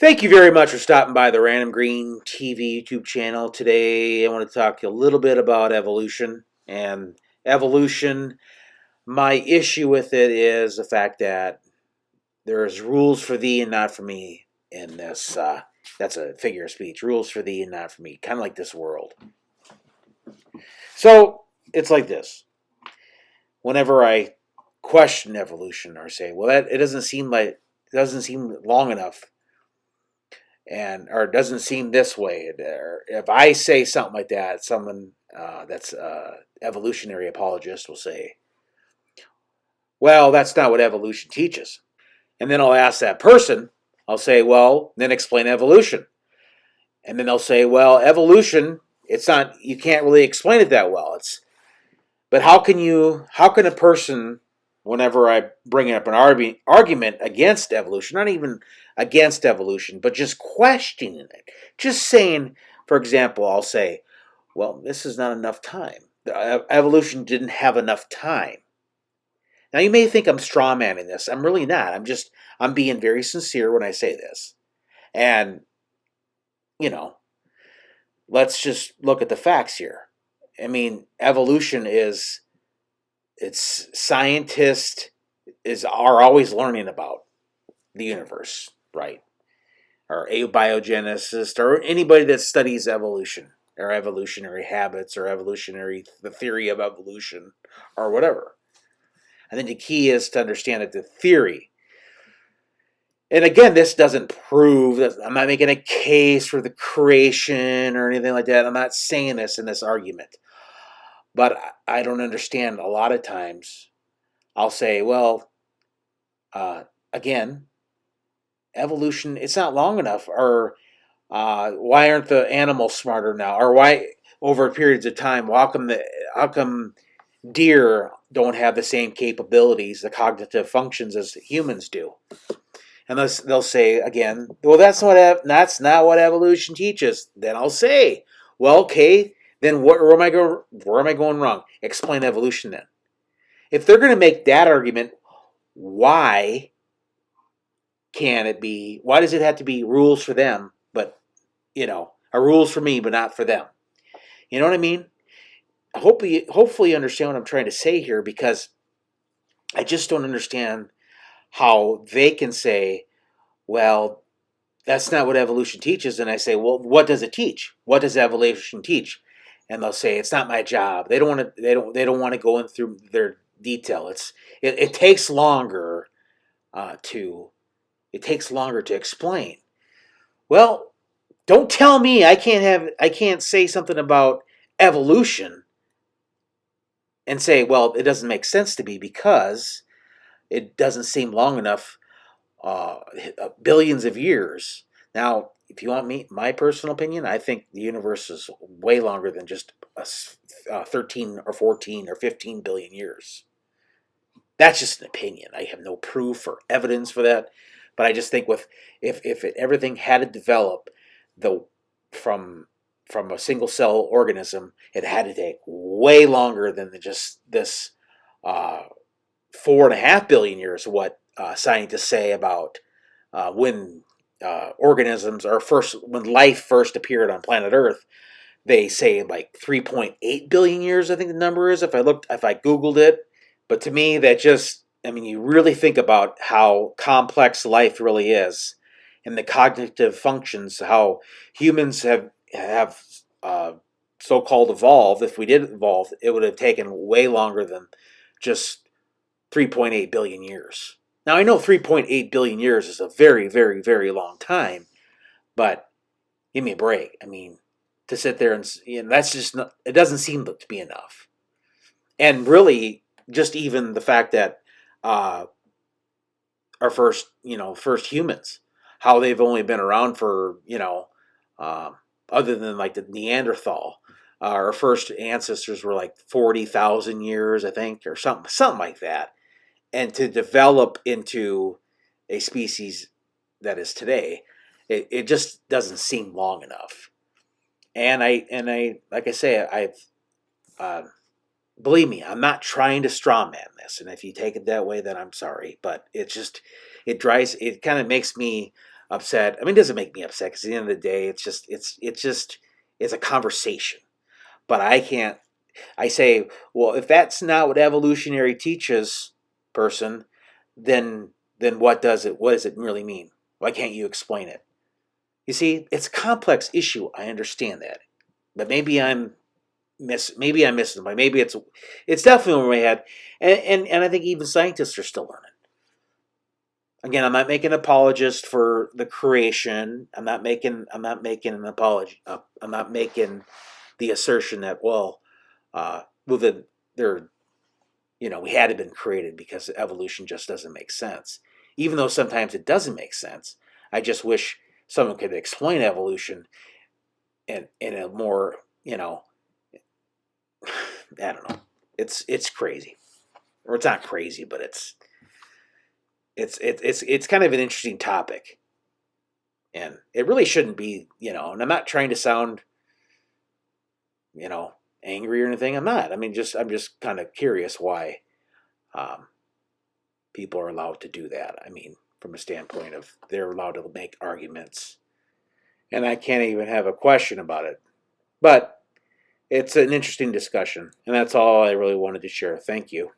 Thank you very much for stopping by the Random Green TV YouTube channel. Today, I want to talk to you a little bit about evolution. And evolution, my issue with it is the fact that there's rules for thee and not for me in this. That's a figure of speech. Rules for thee and not for me. Kind of like this world. So, it's like this. Whenever I question evolution or say, well, it doesn't seem long enough or it doesn't seem this way. Or if I say something like that, someone that's evolutionary apologist will say, well, that's not what evolution teaches. And then I'll ask that person, I'll say, well, then explain evolution. And then they'll say, well, evolution, it's not, you can't really explain it that well. But how can a person, whenever I bring up an argument against evolution, not even against evolution, but just questioning it, just saying, for example, I'll say, well, this is not enough time. Evolution didn't have enough time. Now you may think I'm strawmanning this. I'm really not. I'm being very sincere when I say this. And, let's just look at the facts here. I mean, evolution scientists are always learning about the universe, right? Or abiogenesis, or anybody that studies evolution, or evolutionary habits, or the theory of evolution, or whatever. I think the key is to understand that the theory, and again, this doesn't prove that I'm not making a case for the creation or anything like that. I'm not saying this in this argument. But I don't understand a lot of times. I'll say, well, again, evolution, it's not long enough. Or why aren't the animals smarter now? Or why, over periods of time, how come deer don't have the same capabilities, the cognitive functions as humans do? And they'll say again, well, that's not what evolution teaches. Then I'll say, well, okay, then where am I going wrong? Explain evolution then. If they're going to make that argument, why does it have to be rules for them, but, are rules for me, but not for them? You know what I mean? Hopefully you understand what I'm trying to say here, because I just don't understand how they can say, well, that's not what evolution teaches. And I say, well, what does it teach? What does evolution teach? And they'll say, it's not my job. They don't want to go in through their detail. It takes longer to explain. Well, don't tell me I can't say something about evolution and say, well, it doesn't make sense to me because it doesn't seem long enough, billions of years. Now, if you want my personal opinion, I think the universe is way longer than just 13 or 14 or 15 billion years. That's just an opinion. I have no proof or evidence for that, but I just think if everything had to develop from a single cell organism, it had to take way longer than just this 4.5 billion years. What scientists say about when when life first appeared on planet Earth. They say like 3.8 billion years, I think the number is, if I Googled it. But to me, you really think about how complex life really is and the cognitive functions, how humans have so-called evolved. If we did evolve, it would have taken way longer than just 3.8 billion years. Now, I know 3.8 billion years is a very, very, very long time, but give me a break. I mean, to sit there and that's just not, it doesn't seem to be enough. And really, just even the fact that our first humans, how they've only been around for, other than like the Neanderthal, our first ancestors were like 40,000 years, I think, or something like that. And to develop into a species that is today, it just doesn't seem long enough. And I like I say, believe me, I'm not trying to strawman this. And if you take it that way, then I'm sorry. But it kind of makes me upset. I mean, it doesn't make me upset because at the end of the day, it's a conversation. But I can't. I say, well, if that's not what evolutionary teaches, person, then what does it? What does it really mean? Why can't you explain it? You see, it's a complex issue. I understand that, but maybe I'm missing. Like maybe it's definitely over my head, and I think even scientists are still learning. Again, I'm not making an apologist for the creation. I'm not making an apology. I'm not making the assertion that then they're we had to been created because evolution just doesn't make sense. Even though sometimes it doesn't make sense, I just wish someone could explain evolution in a more I don't know. It's crazy, or it's not crazy, but it's kind of an interesting topic, and it really shouldn't be. And I'm not trying to sound you know angry or anything. I'm not. I mean, I'm just kind of curious why um, people are allowed to do that. I mean, from a standpoint of they're allowed to make arguments, and I can't even have a question about it. But it's an interesting discussion, and that's all I really wanted to share. Thank you.